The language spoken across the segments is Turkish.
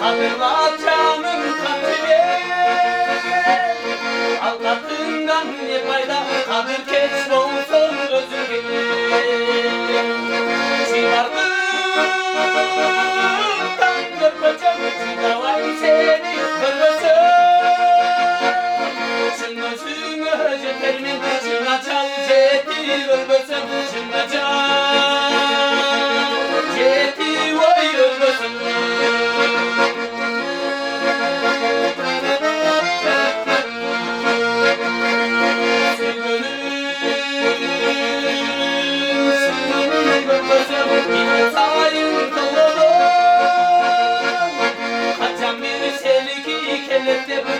Hatırla canım katile, aldattığından ne fayda, kadir keç olsun özür dilerim. Çıkardıktan görmeyeceğim, çıkavayım seni görmesem. Çınla çınla ceterimin, çınla çal cetir ölmesem. Çınla çal cetir vay ölmesem.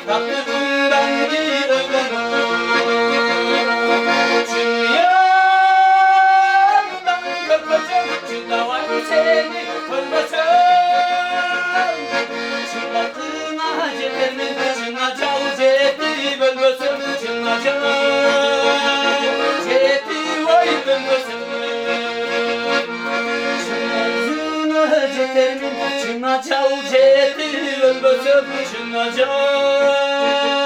Tatlımdan bir Çınyandan kırpacağım, çınlavayım seni kırpacağım. Çınlatına cetermin, çınla çal ceti bölmesem. Çınla çal ceti vay bölmesem. Çınlatına cetermin, çınla çal ceti bölmesem. Çınla çal